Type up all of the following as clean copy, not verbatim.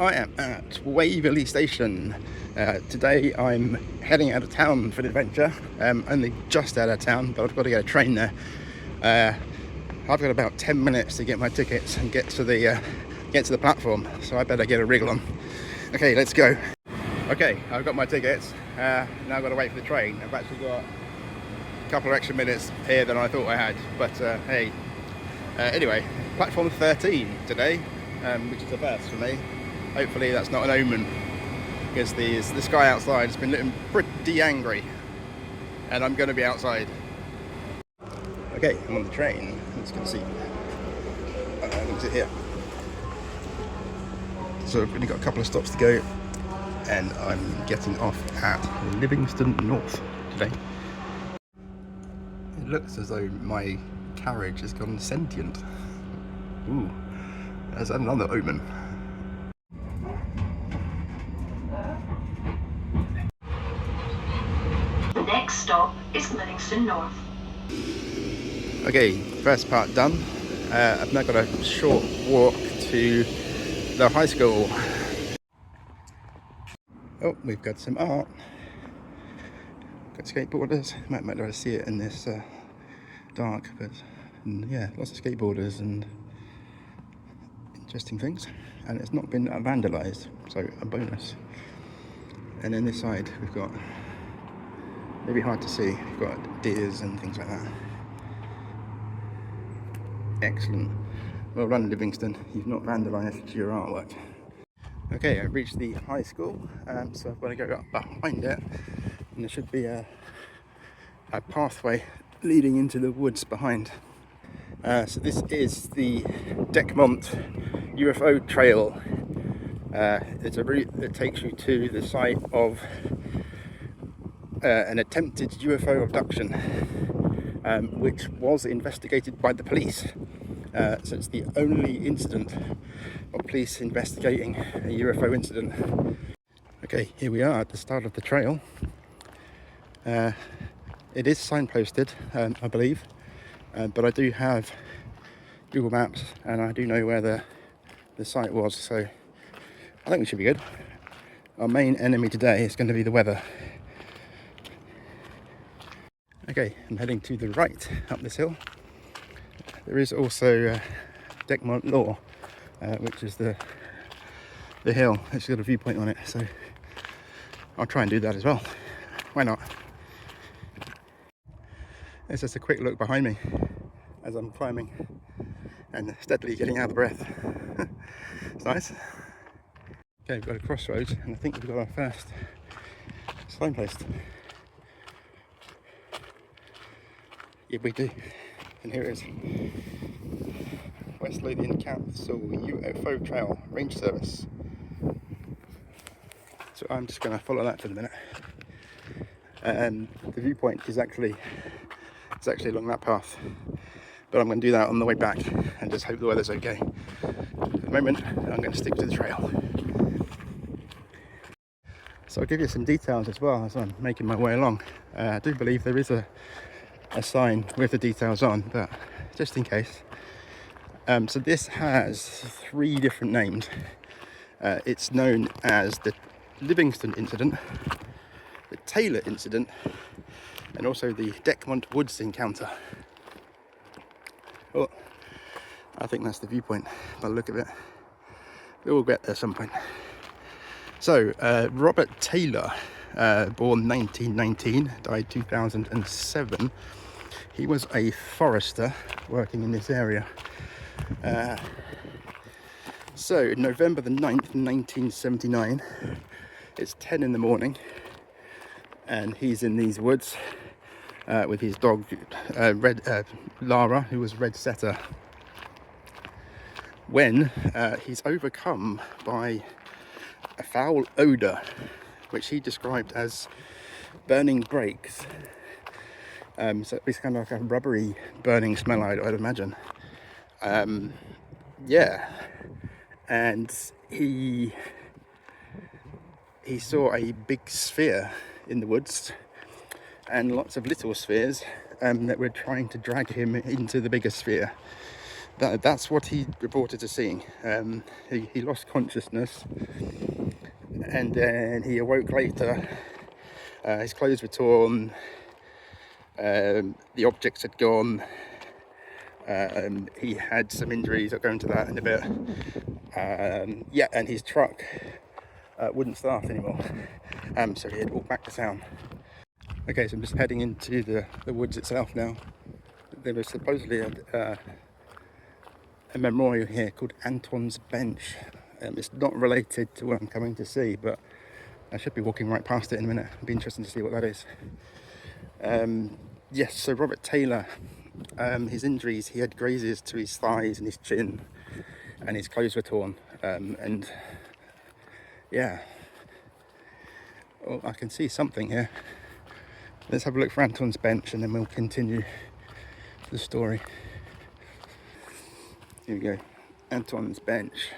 I am at Waverley Station. Today I'm heading out of town for an adventure. Only just out of town, but I've got to get a train there. I've got about 10 minutes to get my tickets and get to the platform, so I better get a wriggle on. Okay, let's go. Okay, I've got my tickets. Now I've got to wait for the train. I've actually got a couple of extra minutes here than I thought I had, but hey. Anyway, platform 13 today, which is the first for me. Hopefully that's not an omen, because the sky outside has been looking pretty angry, and I'm going to be outside. Okay, I'm on the train. Let's go see. What's it here? So I've only got a couple of stops to go, and I'm getting off at Livingston North today. It looks as though my carriage has gone sentient. Ooh, there's another omen. The next stop is Livingston North. Okay, first part done. I've now got a short walk to the high school. Oh, we've got some art. Got skateboarders. Might be able to see it in this dark, but yeah, lots of skateboarders and interesting things. And it's not been vandalised, so a bonus. And then this side we've got, maybe hard to see, we've got deers and things like that. Excellent. Well done, Livingston. You've not vandalised your artwork. Okay, I've reached the high school, so I've got to go up behind it, and there should be a pathway leading into the woods behind. So this is the Dechmont UFO trail. It's a route that takes you to the site of an attempted UFO abduction, which was investigated by the police. So it's the only incident of police investigating a UFO incident. Okay, here we are at the start of the trail. It is signposted, I believe, but I do have Google Maps and I do know where the site was, so I think we should be good. Our main enemy today is going to be the weather. Okay, I'm heading to the right up this hill. There is also Dechmont Law, which is the hill. It's got a viewpoint on it, so I'll try and do that as well. Why not? It's just a quick look behind me as I'm climbing and steadily getting out of breath. It's nice. Okay, we've got a crossroads, and I think we've got our first signpost. Yeah, we do. And here it is. West Lothian Council UFO Trail Range Service. So I'm just going to follow that for the minute. And the viewpoint is actually along that path. But I'm going to do that on the way back and just hope the weather's okay. For the moment, I'm going to stick to the trail. So I'll give you some details as well as I'm making my way along. I do believe there is a sign with the details on, but just in case. So this has 3 different names. It's known as the Livingston incident, the Taylor incident, and also the Dechmont Woods encounter. Well, I think that's the viewpoint by the look of it. We will get there some point. So Robert Taylor, born 1919, died 2007. He was a forester working in this area. So November the 9th, 1979, it's 10 in the morning, and he's in these woods with his dog Lara, who was Red Setter, when he's overcome by a foul odour, which he described as burning brakes. So it's kind of like a rubbery burning smell, I'd imagine. Yeah, and he saw a big sphere in the woods and lots of little spheres that were trying to drag him into the bigger sphere. that's what he reported to seeing. He lost consciousness, and then he awoke later. His clothes were torn, the objects had gone, he had some injuries. I'll go into that in a bit. Yeah, and his truck wouldn't start anymore, so he had walked back to town. Okay, so I'm just heading into the woods itself now. There was supposedly a memorial here called Anton's Bench. It's not related to what I'm coming to see, but I should be walking right past it in a minute. It'd be interesting to see what that is. Yes, so Robert Taylor, his injuries, he had grazes to his thighs and his chin, and his clothes were torn. And yeah, well, I can see something here. Let's have a look for Anton's Bench and then we'll continue the story. Here we go, Anton's Bench.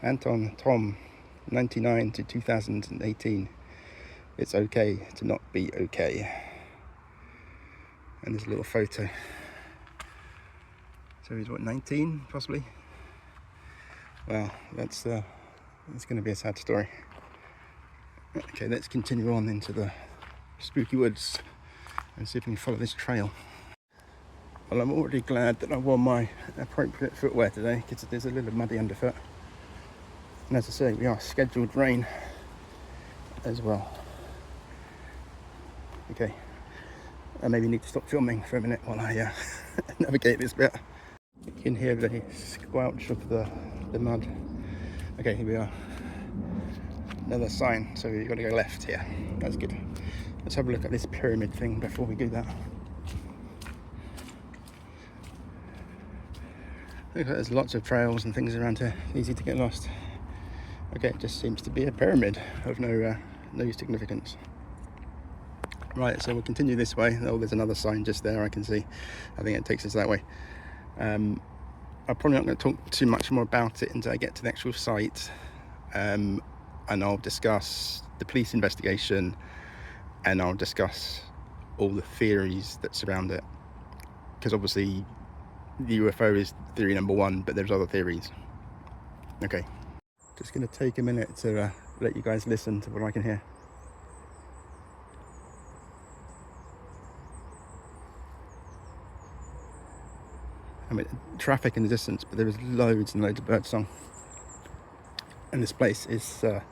Anton Tom, 99 to 2018. It's okay to not be okay. And there's a little photo. So he's what, 19 possibly? Well, that's going to be a sad story. Okay, let's continue on into the spooky woods and see if we can follow this trail. Well, I'm already glad that I wore my appropriate footwear today because there's a little muddy underfoot. And as I say, we are scheduled rain as well. Okay, I maybe need to stop filming for a minute while I navigate this bit. You can hear the squelch of the mud. Okay, here we are. Another sign, so you've got to go left here. That's good. Let's have a look at this pyramid thing before we do that. Look, there's lots of trails and things around here, easy to get lost. Okay, it just seems to be a pyramid of no significance. Right, so we'll continue this way. Oh, there's another sign just there I can see. I think it takes us that way. I'm probably not going to talk too much more about it until I get to the actual site. And I'll discuss the police investigation, and I'll discuss all the theories that surround it. Because obviously the UFO is theory number one, but there's other theories. Okay, just going to take a minute to let you guys listen to what I can hear. I mean, traffic in the distance, but there is loads and loads of birdsong. And this place is a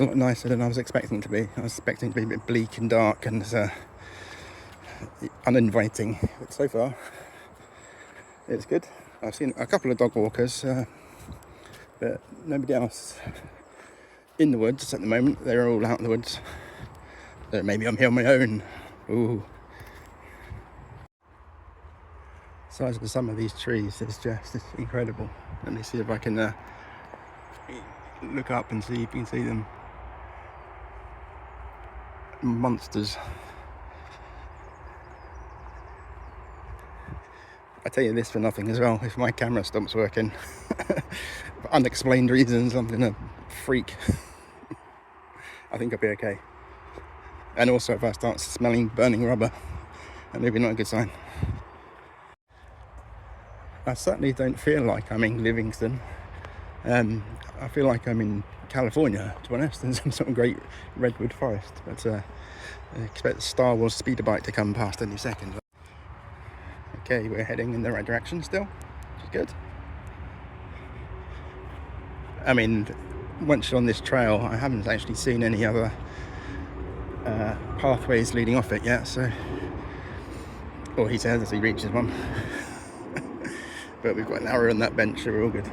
lot nicer than I was expecting it to be. I was expecting it to be a bit bleak and dark and uninviting, but so far it's good. I've seen a couple of dog walkers, but nobody else in the woods at the moment. They're all out in the woods. So maybe I'm here on my own. Ooh. The size of some of these trees is just incredible. Let me see if I can look up and see if you can see them. Monsters. I tell you this for nothing as well. If my camera stops working for unexplained reasons, I'm gonna freak. I think I'll be okay. And also if I start smelling burning rubber, that may be not a good sign. I certainly don't feel like I'm in Livingston. I feel like I'm in California, to be honest, in some sort of great redwood forest. But I expect the Star Wars speeder bike to come past any second. Okay, we're heading in the right direction still, which is good. I mean, once you're on this trail, I haven't actually seen any other pathways leading off it yet, so... Or he says as he reaches one. But we've got an hour on that bench, so we're all good.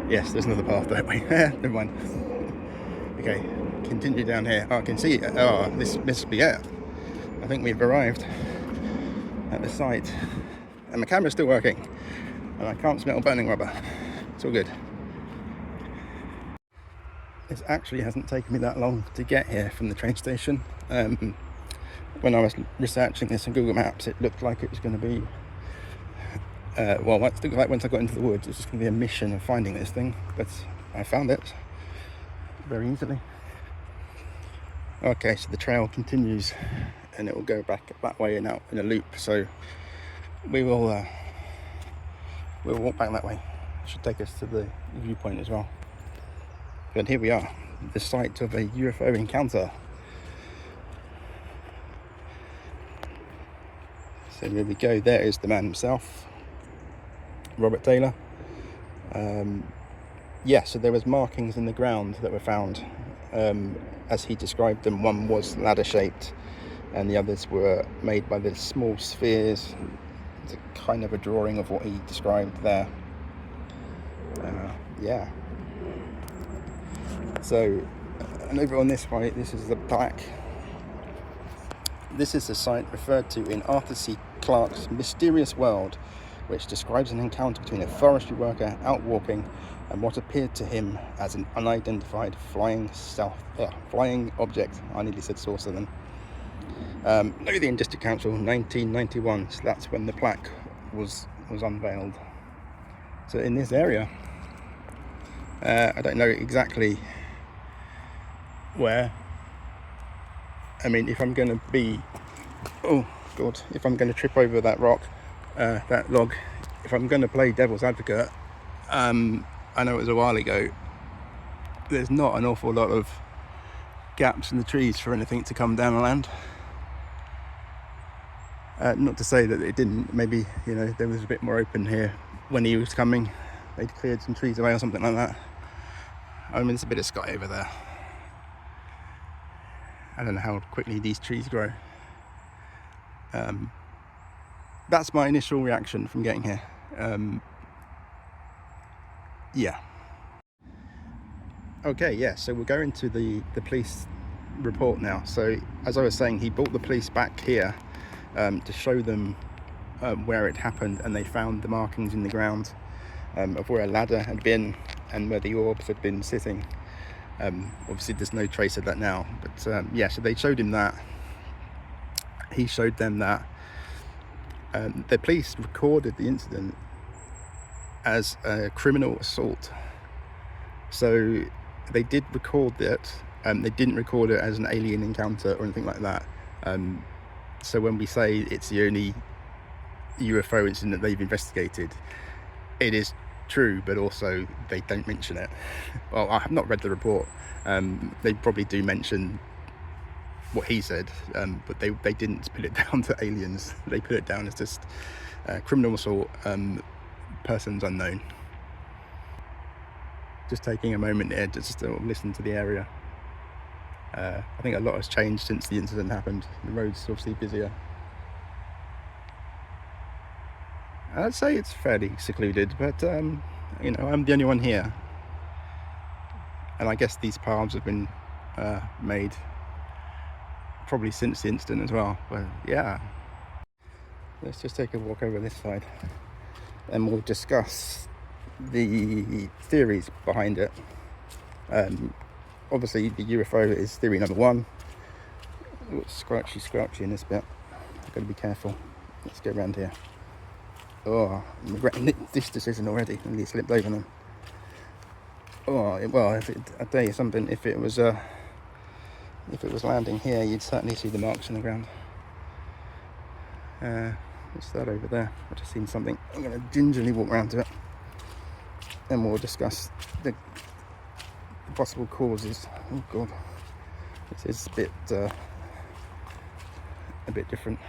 Yes, there's another path that way. Never mind. Okay, continue down here. Oh, I can see it. Oh, this must be it. I think we've arrived at the site. And the camera's still working. And I can't smell burning rubber. It's all good. It actually hasn't taken me that long to get here from the train station. When I was researching this on Google Maps, it looked like it was going to be well, it looked like once I got into the woods, it was just going to be a mission of finding this thing, but I found it very easily. Okay, so the trail continues and it will go back that way and out in a loop. So we will we'll walk back that way. It should take us to the viewpoint as well. But here we are, the site of a UFO encounter. So here we go. There is the man himself, Robert Taylor. Yeah, so there was markings in the ground that were found. As he described them, one was ladder shaped and the others were made by the small spheres. It's a kind of a drawing of what he described there. Yeah. So, and over on this way, this is the plaque. This is the site referred to in Arthur C. Clarke's Mysterious World, which describes an encounter between a forestry worker out walking and what appeared to him as an unidentified flying object. I nearly said saucer then. Lothian District Council, 1991. So that's when the plaque was unveiled. So in this area, I don't know exactly where. I mean, if I'm going to be, if I'm going to trip over that rock, that log, if I'm going to play devil's advocate, I know it was a while ago, there's not an awful lot of gaps in the trees for anything to come down and land. Not to say that it didn't, maybe, you know, there was a bit more open here when he was coming. They'd cleared some trees away or something like that. I mean, there's a bit of sky over there. I don't know how quickly these trees grow. That's my initial reaction from getting here. Yeah. Okay, yeah, so we'll go into the police report now. So, as I was saying, he brought the police back here to show them where it happened, and they found the markings in the ground of where a ladder had been and where the orbs had been sitting. Obviously there's no trace of that now, but yeah, so they showed him that. He showed them that. The police recorded the incident as a criminal assault, so they did record it. They didn't record it as an alien encounter or anything like that. So when we say it's the only UFO incident they've investigated, it is true, but also they don't mention it. Well, I have not read the report. They probably do mention what he said, but they didn't put it down to aliens. They put it down as just criminal assault, persons unknown. Just taking a moment here just to listen to the area. I think a lot has changed since the incident happened. The road's obviously busier. I'd say it's fairly secluded, but you know, I'm the only one here, and I guess these paths have been made probably since the incident as well. But yeah, let's just take a walk over this side and we'll discuss the theories behind it. Obviously the UFO is theory number one. It's scratchy in this bit. I've got to be careful. Let's go around here. Oh, I'm regretting this decision already. I nearly slipped over them. Oh, well, I tell you something. If it was landing here, you'd certainly see the marks in the ground. What's that over there? I've just seen something. I'm going to gingerly walk around to it, and we'll discuss the possible causes. Oh God, this is a bit different.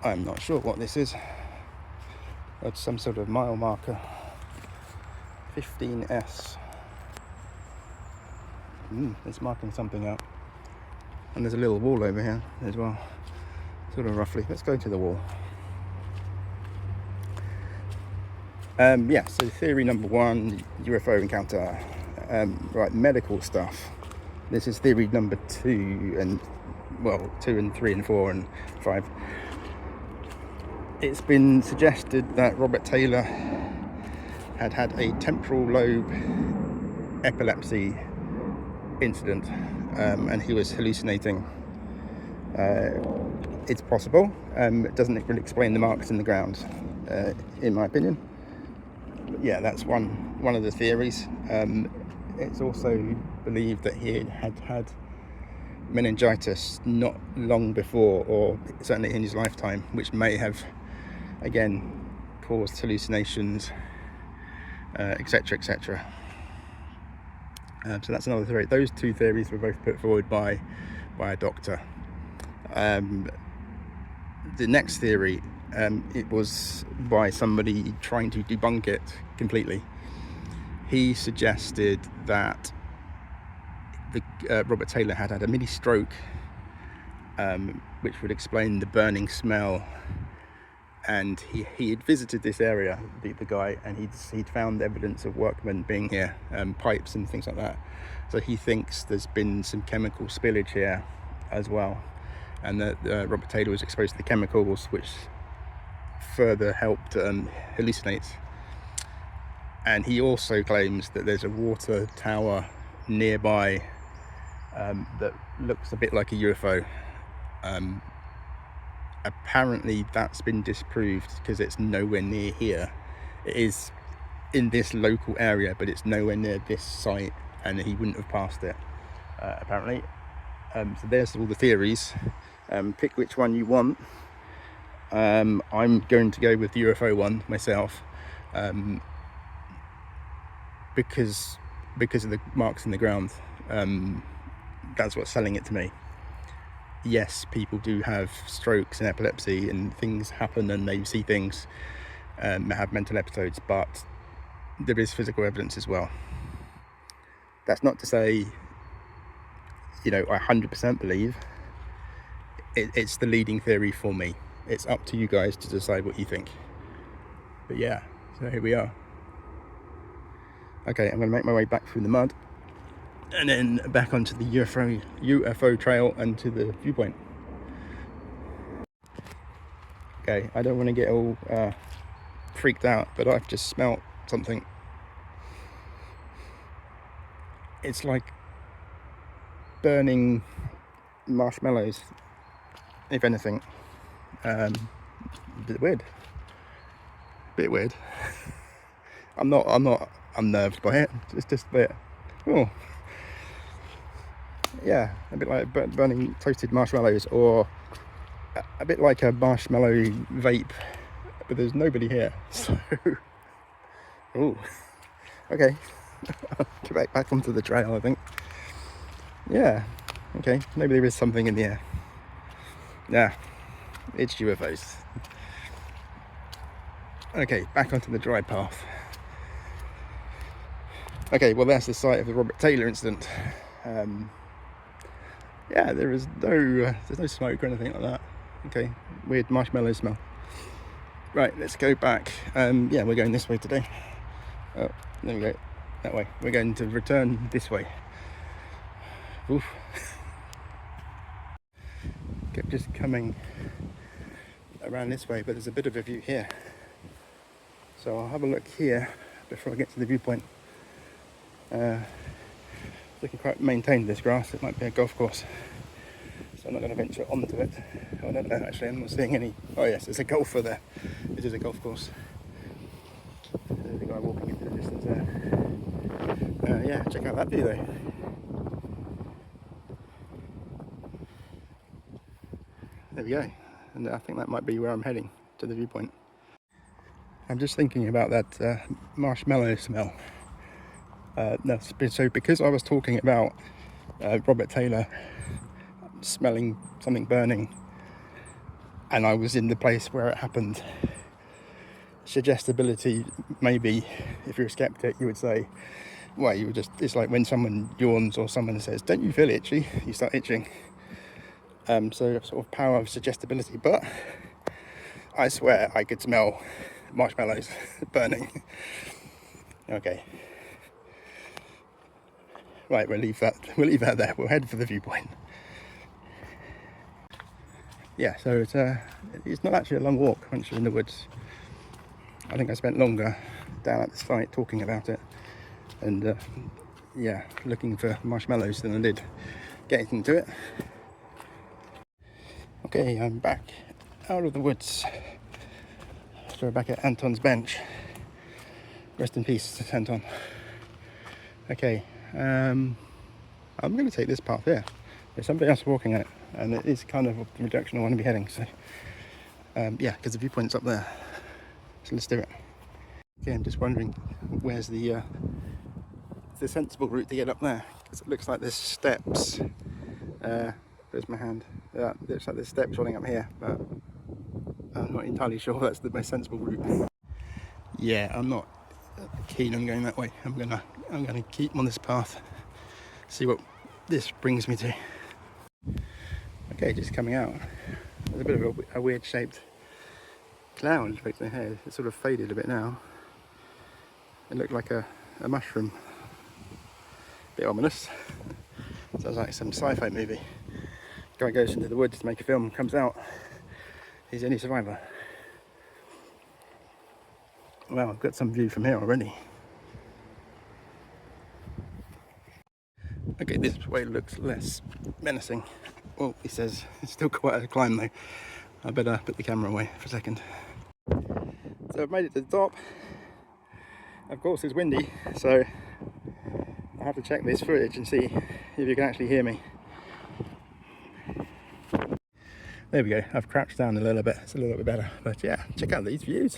I'm not sure what this is. That's some sort of mile marker. 15S. It's marking something out. And there's a little wall over here as well. Sort of roughly. Let's go to the wall. Yeah, so theory number one, UFO encounter. Right, medical stuff. This is theory number 2 and 2 and 3 and 4 and 5. It's been suggested that Robert Taylor had a temporal lobe epilepsy incident, and he was hallucinating. It's possible. It doesn't really explain the marks in the ground, in my opinion. But yeah, that's one of the theories. It's also believed that he had had meningitis not long before, or certainly in his lifetime, which may have again caused hallucinations, etc, etc. So that's another theory. Those two theories were both put forward by a doctor. The next theory, it was by somebody trying to debunk it completely. He suggested that Robert Taylor had had a mini stroke, which would explain the burning smell. And he had visited this area, the guy, and he'd found evidence of workmen being here, pipes and things like that. So he thinks there's been some chemical spillage here as well, and that Robert Taylor was exposed to the chemicals, which further helped hallucinate. And he also claims that there's a water tower nearby that looks a bit like a UFO. Apparently that's been disproved because it's nowhere near here. It is in this local area, but it's nowhere near this site, and he wouldn't have passed it, apparently. So there's all the theories. Pick which one you want. I'm going to go with the UFO one myself, because of the marks in the ground. That's what's selling it to me. Yes, people do have strokes and epilepsy, and things happen, and they see things, have mental episodes, but there is physical evidence as well. That's not to say, I 100% believe. It's the leading theory for me. It's up to you guys to decide what you think. But yeah, so here we are. Okay, I'm going to make my way back through the mud, and then back onto the UFO trail and to the viewpoint. Okay, I don't want to get all freaked out, but I've just smelt something. It's like burning marshmallows, if anything. A bit weird. I'm not unnerved by it. It's just a bit, yeah, a bit like burning toasted marshmallows, or a bit like a marshmallow vape, but there's nobody here, so okay. Get back onto the trail, I think. Yeah, okay, maybe there is something in the air. Yeah, it's UFOs. Okay, back onto the dry path. Okay, well, that's the site of the Robert Taylor incident. Yeah, there's no smoke or anything like that. Okay, weird marshmallow smell. Right, let's go back. Yeah, we're going this way today. Oh, there we go. That way. We're going to return this way. Oof. Kept just coming around this way, but there's a bit of a view here. So I'll have a look here before I get to the viewpoint. Looking quite maintained, this grass. It might be a golf course, so I'm not going to venture onto it. I don't know, actually. I'm not seeing any. Oh yes, there's a golfer there. It is a golf course. There's a guy walking into the distance there. Yeah, check out that view though. There we go. And I think that might be where I'm heading, to the viewpoint. I'm just thinking about that marshmallow smell. So because I was talking about Robert Taylor smelling something burning, and I was in the place where it happened, suggestibility, maybe, if you're a skeptic, you would say, well, it's like when someone yawns or someone says, don't you feel itchy? You start itching. So sort of power of suggestibility, but I swear I could smell marshmallows burning. Okay. Right, we'll leave that there. We'll head for the viewpoint. Yeah, so it's not actually a long walk once you're in the woods. I think I spent longer down at the site talking about it, and yeah, looking for marshmallows than I did getting into it. Okay, I'm back out of the woods. So we're back at Anton's bench. Rest in peace, Anton. Okay, I'm going to take this path here. There's somebody else walking it, and it is kind of the direction I want to be heading. So, yeah, because the viewpoint's up there. So let's do it. Okay, I'm just wondering where's the sensible route to get up there, because it looks like there's steps. There's my hand. Yeah, it looks like there's steps running up here, but I'm not entirely sure that's the most sensible route. Yeah, I'm not keen on going that way. I'm gonna keep on this path, see what this brings me to. Okay, just coming out. There's a bit of a weird shaped cloud right there. It's sort of faded a bit now. It looked like a mushroom. Bit ominous. Sounds like some sci-fi movie. Guy goes into the woods to make a film, comes out, he's the only survivor. Well, I've got some view from here already. Okay, this way looks less menacing. Well, he says it's still quite a climb though. I better put the camera away for a second. So I've made it to the top. Of course it's windy, so I have to check this footage and see if you can actually hear me. There we go, I've crouched down a little bit, it's a little bit better. But yeah, check out these views.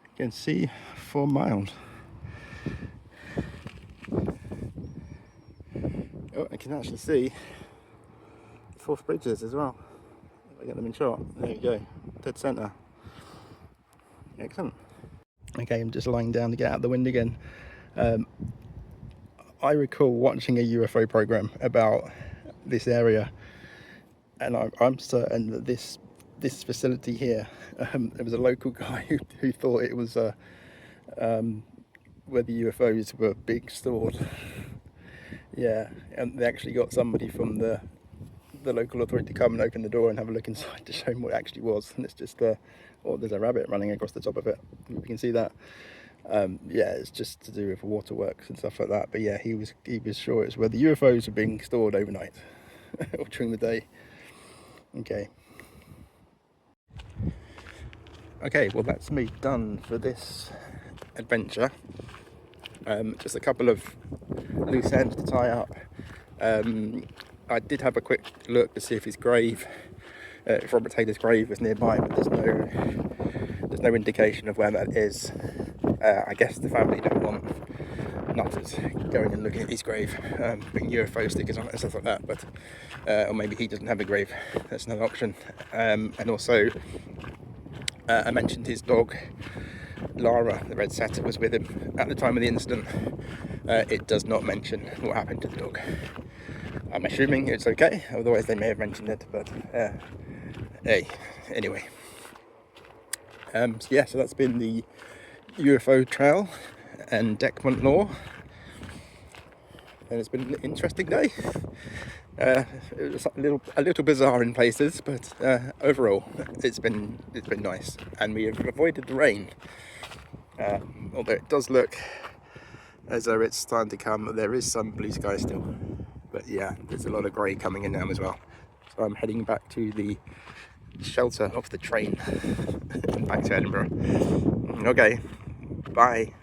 You can see 4 miles. Oh, I can actually see 4 bridges as well. If I get them in shot. There you go, dead centre. Excellent. Okay, I'm just lying down to get out of the wind again. I recall watching a UFO program about this area, and I'm certain that this facility here, there was a local guy who thought it was where the UFOs were being stored. Yeah, and they actually got somebody from the local authority to come and open the door and have a look inside to show him what it actually was. And it's just oh, there's a rabbit running across the top of it. You can see that. Yeah, it's just to do with waterworks and stuff like that. But yeah, he was sure it's where the UFOs are being stored overnight or during the day. Okay, well that's me done for this adventure. Just a couple of loose ends to tie up. I did have a quick look to see if his grave, if Robert Taylor's grave was nearby, but there's no indication of where that is. I guess the family don't want nutters going and looking at his grave, putting UFO stickers on it and stuff like that, but or maybe he doesn't have a grave. That's another option. And also I mentioned his dog Lara, the red setter, was with him at the time of the incident. It does not mention what happened to the dog. I'm assuming it's okay, otherwise they may have mentioned it, but hey, anyway. So yeah, so that's been the UFO trail and Dechmont law, and it's been an interesting day. It was a little bizarre in places, but overall it's been nice, and we have avoided the rain. Although it does look as though it's starting to come, there is some blue sky still. But yeah, there's a lot of grey coming in now as well. So I'm heading back to the shelter of the train and back to Edinburgh. Okay, bye.